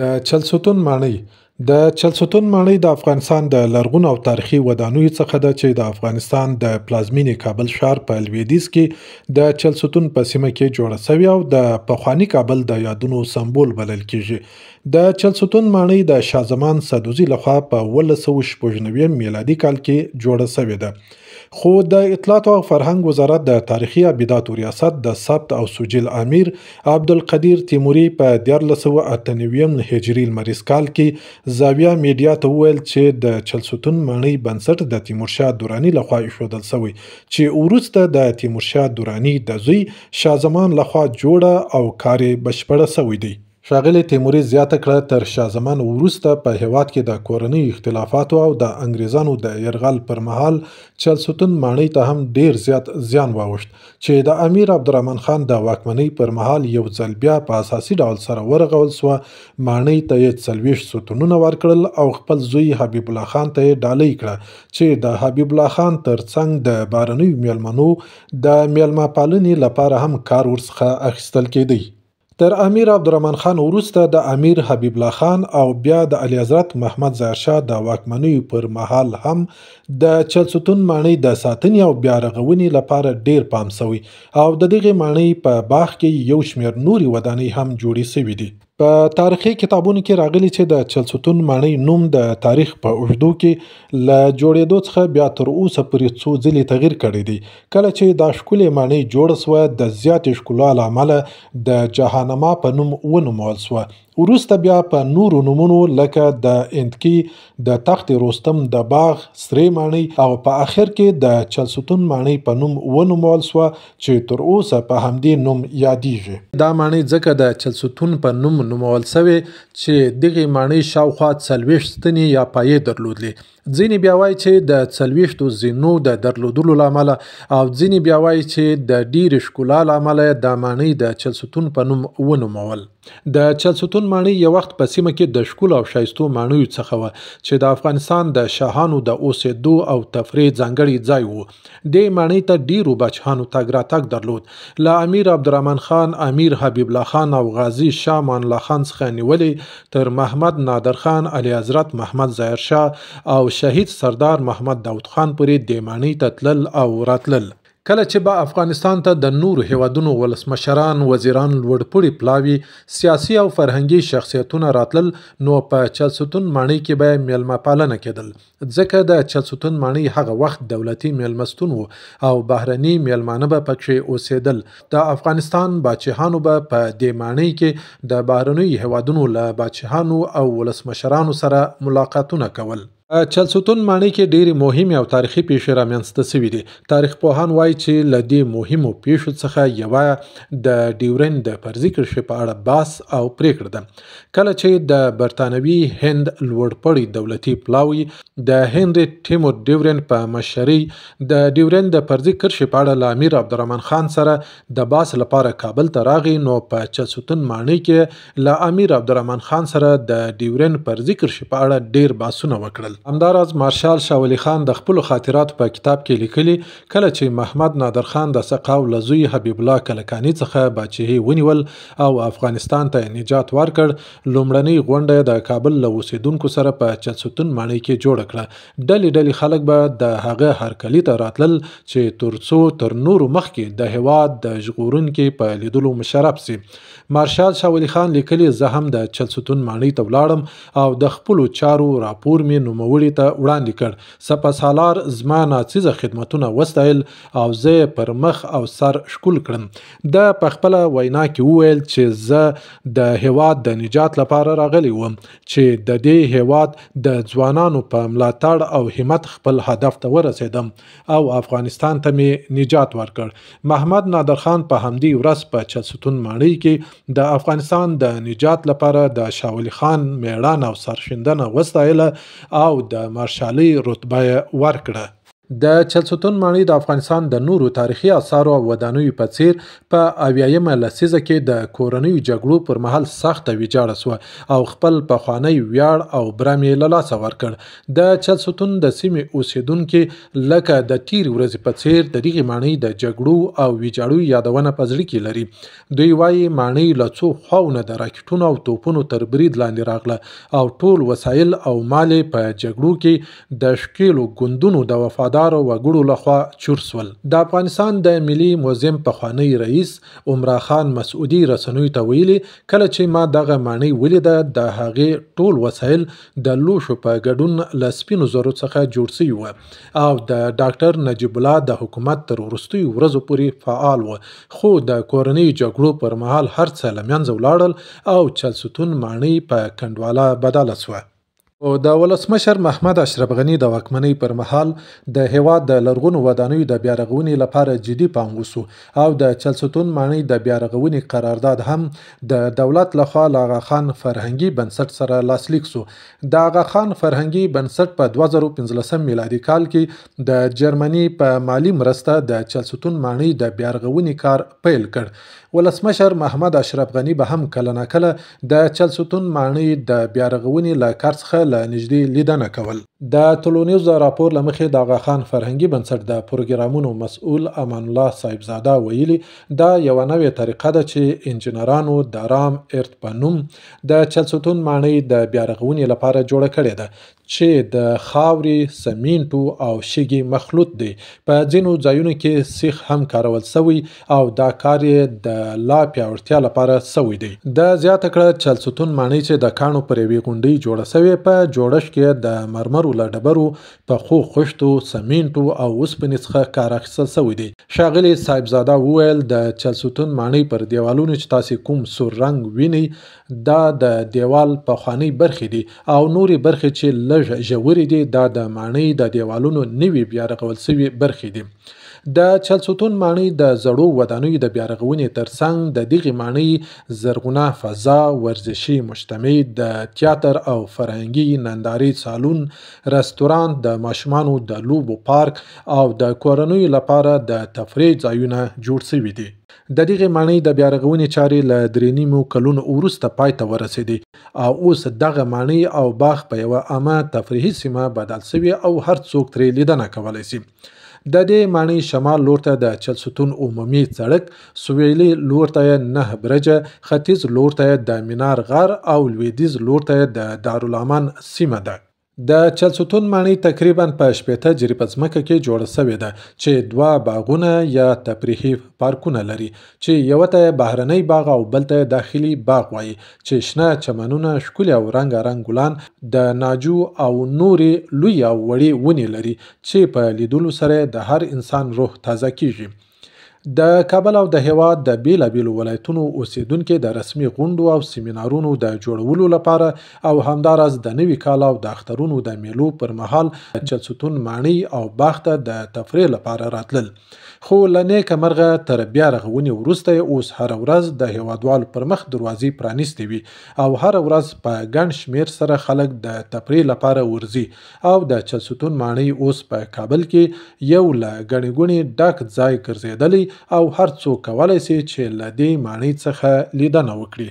د چهلستون ماڼۍ د چهلستون ماڼۍ د افغانستان د لرغونو او تاریخي ودانیو څخه ده چې د افغانستان د پلازمېنې کابل ښار په لویدیځ کې د چهلستون په سیمه کې جوړه شوې او د پخواني کابل د یادونو سمبول بلل کیږي. د چهلستون ماڼۍ د شاه زمان سدوزي لخوا په 1996 میلادي کال کې جوړه شوې ده. خو د اطلاعات او فرهنګ وزارت د تاریخي ابداتو ریاست د ثبت او سجل امیر عبدالقدیر تیموري په 1498 هجري لمریز کال کې زاویه میډیا ته وویل چې د چهلستون ماڼۍ بنسټ د تیمورشاه دراني لخوا ایښودل شوی چې وروسته د تیمورشاه دراني د زوی شاه زمان لخوا جوړه او کار یې بشپړه شوی دی. ښاغلي تیموري زیاته کړه تر شاه زمان وروسته په هیواد کې د کورنۍ اختلافاتو او د انګریزانو د یرغل پر مهال چهلستون ماڼۍ ته هم ډیر زیات زیان واوښت چې د امیر عبدالرحمن خان د واکمنۍ پر مهال یو ځل بیا په اساسي ډول سره ورغول سوه. ماڼۍ ته یې 40 ستونونه ورکړل او خپل زوی حبیب الله خان ته یې ډالۍ کړه چې د حبیب الله خان ترڅنګ د بهرنیو میلمنو د میلمه پالنې لپاره هم کار ورڅخه اخیستل کېدی. تر امیر عبدالرحمن خان وروسته د امیر حبیب الله خان او بیا د اعلی حضرت محمد ظاهر شاه د واکمنیو پر مهال هم د چهلستون ماڼۍ د ساتنې او بیا رغونې لپاره ډیر پام شوی او د دغې ماڼۍ په باغ کې یو شمیر نورې ودانۍ هم جوړې شوې دي. په تاریخي کتابونو کې راغلي چې د چهلستون ماڼۍ نوم د تاریخ په اوږدو کې له جوړېدو څخه بیا تر اوسه پورې څو ځلې تغییر کړی دی. کله چې دا ښکلې ماڼۍ جوړه سوه د زیاتې ښکلا له امله د جهانما په نوم ونومول سوه. وروسته بیا په نورو نومونو لکه د اندکي، د تخت رستم د باغ، سرې ماڼۍ او په اخر کې د چهلستون ماڼۍ په نوم ونومول سوه چې تر اوسه په همدې نوم یادیږي. دا ماڼۍ ځکه د چهلستون په نوم نومول شوې چې دغې ماڼۍ شاوخوا 40 ستنې یا پایې درلودلې. ځینې بیا وایي چې د 40 زینو د درلودلو له امله او ځینې بیا وایي چې د ډېرې ښکلا له امله دا ماڼۍ د چهلستون په نوم ونومول. د چهلستون ماڼۍ یو وخت په سیمه کې د ښکلو او ښایستو ماڼیو څخه وه چې د افغانستان د شاهانو د اوسېدو او تفریح ځانګړی ځای و. دې ماڼۍ ته ډیرو بچیانو تګ راتګ درلود. له امیر عبدالرحمن خان، امیر حبیب الله خان او غازي شاه امان الله خان څخه نیولې تر محمد نادر خان، اعلی حضرت محمد ظاهر شاه او شهید سردار محمد داود خان پورې دې ماڼۍ ته تلل او راتلل. کله چې به افغانستان ته د نورو هیوادونو ولسمشران، وزیران، لوړپوړي پلاوي، سیاسي او فرهنګي شخصیتونه راتلل نو په چهلستون ماڼۍ کې به میلمه پالنه کېدل. ځکه د چهلستون ماڼۍ هغه وخت دولتي میلمستون و او بهرني میلمانه به پکې اوسېدل. د افغانستان باچیانو به په دې ماڼۍ کې د بهرنیو هیوادونو له باچیانو او ولسمشرانو سره ملاقاتونه کول. چهلستون ماڼۍ کې ډېرې مهمې او تاریخي پیښې رامنځته شوي دي. تاریخ پوهان وایي چې له دې مهمو پیښو څخه یوه د ډیورند د فرضي کرښې په اړه بحث او پریکړه ده. کله چې د برتانوي هند لوړپوړي دولتي پلاوي د هنري ټیمور ډیورند په مشرۍ د ډیورند د فرضي کرښې په اړه له امیر عبدالرحمن خان سره د بحث لپاره کابل ته راغی نو په چهلستون ماڼۍ کې له امیر عبدالرحمن خان سره د ډیورند فرضي کرښې په اړه ډیر بحثونه وکړل. همداراز مارشال شاه ولي خان د خپلو خاطراتو په کتاب کې لیکلي کله چې محمد نادر خان د سقاو له زوی حبیب الله کلکاني څخه باچهي ونیول او افغانستان ته نجات ورکړ، لومړنۍ غونډه د کابل له اوسېدونکو سره په چهلستون ماڼۍ کې جوړه کړه. ډلې ډلې خلک به د هغه هرکلي ته راتلل چې ترڅو تر نورو مخکې د هیواد د ژغورونکي په لیدلو مشرف سي. مارشال شاه ولي خان لیکلي زه هم د چهلستون ماڼۍ ته ولاړم او د خپلو چارو راپور مې نوموړي ته وړاندې کړ. سپهسالار زما ناڅیزه خدمتونه وستایل او زه پر مخ او سر ښکل کړم. د پخپله وینا کې وویل چې زه د هیواد د نجات لپاره راغلی وم چې د دې هیواد د ځوانانو په ملاتړ او همت خپل هدف ته ورسېدم او افغانستان ته مې نجات ورکړ. محمد نادر خان په همدې ورځ په چهلستون ماڼۍ کې د افغانستان د نجات لپاره د شاه ولي خان میړانه او سرښندنه وستایله او د مارشالۍ رتبه یې ورکړه. د چهلستون ماڼۍ د افغانستان د نورو تاریخي آثارو او ودانیو په څیر په 80مه لسیزه کې د کورنیو جګړو پر مهال سخته ویجاړه سوه او خپل پخوانی ویاړ او برم یې له لاسه ورکړ. د چهلستون د سیمې اوسیدونکي لکه د تیرې ورځې په څیر د دغې ماڼۍ د جګړو او ویجاړیو یادونه په زړه کې لري. دوی وایي ماڼۍ له څو خواوو د راکټونو او توپونو تر برید لاندې راغله او ټول وسایل او مال په جګړو کې د ښکېلو ګوندونو د وفادارو وګړو لخوا چور سول. د افغانستان د ملي موزیم پخوانی رئیس عمرا خان مسعودي رسنیو ته ویلي کله چې ما دغه ماڼۍ ولیده د هغې ټول وسایل د لوښو په ګډون له سپینو زرو څخه جوړ شوي وو او د ډاکټر نجیب الله د حکومت تر وروستیو ورځو پورې فعال وو، خو د کورنیو جګړو پر مهال هر څه له منځه ولاړل او چهلستون ماڼۍ په کنډواله بدله سوه. او د ولسمشر محمد اشرف غني د واکمنۍ پر مهال د هیواد د لرغونو ودانیو د بیارغونې لپاره جدي پام وشو او د چهلستون ماڼۍ د بیارغونې قرارداد هم د دولت لخوا له آغا خان فرهنګي بنسټ سره لاسلیک شو. د آغا خان فرهنګي بنسټ په 2015 میلادي کال کې د جرمني په مالی مرسته د چهلستون ماڼۍ د بیارغونې کار پیل کړ. ولسمشر محمد اشرف غني به هم کله ناکله د چهلستون ماڼۍ د بیارغونې له کار څخه له نږدې لیدنه کول. د ټولنیز راپور لمخې د آغا خان فرهنګي بنسټ د پروګرامونو مسؤل امان الله صاحبزاده ویلي دا یو نوې طریقه ده چې انجنیرانو د رام ارت په نوم د چهلستون ماڼۍ د بیارغونې لپاره جوړه کړې ده چې د خاورې، سمینټو او شګې مخلوط دی. په ځینو ځایونو کې سیخ هم کارول شوی او دا کار یې د لا پیاوړتیا لپاره شوی دی. د زیاته کړه چهلستون ماڼۍ چې د کاڼو پر یوې غونډۍ جوړه شوې په جوړښت کې د مرمرو له ډبرو، پخو خښتو، سمینټو او اوسپنې څخه کار اخیستل شوی دی. ښاغلي صاحبزاده وویل د چهلستون ماڼۍ پر دیوالونو چې تاسې کوم سور رنګ وینئ دا د دیوال پخوانۍ برخې دي او نورې برخې چې لږ ژورې دي دا د ماڼۍ د دیوالونو نوي بیا رغول شوي برخې دي. د چهلستون ماڼۍ د زړو ودانیو د بیارغونې ترڅنګ د دغې ماڼۍ زرغونه فضا، ورزشي مجتمع، د تیاتر او فرهنګي نندارې سالون، رستورانت، د ماشومانو د لوبو پارک او د کورنیو لپاره د تفریح ځایونه جوړ شوي دي. د دغې ماڼۍ د بیارغونې چارې له 3.5 کلونو وروسته پای ته ورسېدې او اوس دغه ماڼۍ او باغ په یوه عامه تفریحي سیمه بدل شوي او هر څوک ترې لیدنه کولی شي. د دې ماڼۍ شمال لور ته د چهلستون عمومي سړک، سویلي لور ته 9 برجه، ختیځ لور ته د مینار غر او لویدیځ لور ته د دارالامان سیمه ده. د چهلستون ماڼۍ تقریبا په 80 جریبه ځمکه کې جوړه شوې ده چې 2 باغونه یا تفریحي پارکونه لري چې یو ته بهرنی باغ او بل ته داخلي باغ وایي چې شنه چمنونه، ښکلي او رنګارنګ ګلان، د ناجو او نورې لوی او وړې ونې لري چې په لیدلو سره د هر انسان روح تازه کیږي. د کابل او د هیواد د بیلابیلو ولایتونو اوسیدونکي د رسمي غونډو او سیمینارونو د جوړولو لپاره او همداراز د نوي کال او د اخترونو د میلو پر مهال چهلستون ماڼۍ او باغ ته د تفریح لپاره راتلل. خو له نیکه مرغه تر بیا رغونې وروسته اوس هره ورځ د هیوادوالو پر مخ دروازې پرانیستې وي او هره ورځ په ګڼ شمیر سره خلک د تفریح لپاره ورځي او د چهلستون ماڼۍ اوس په کابل کې یو له ګڼې ګوڼې ډک ځای ګرځېدلی او هر څوک کولی شي چې له دې ماڼۍ څخه لیدنه وکړي.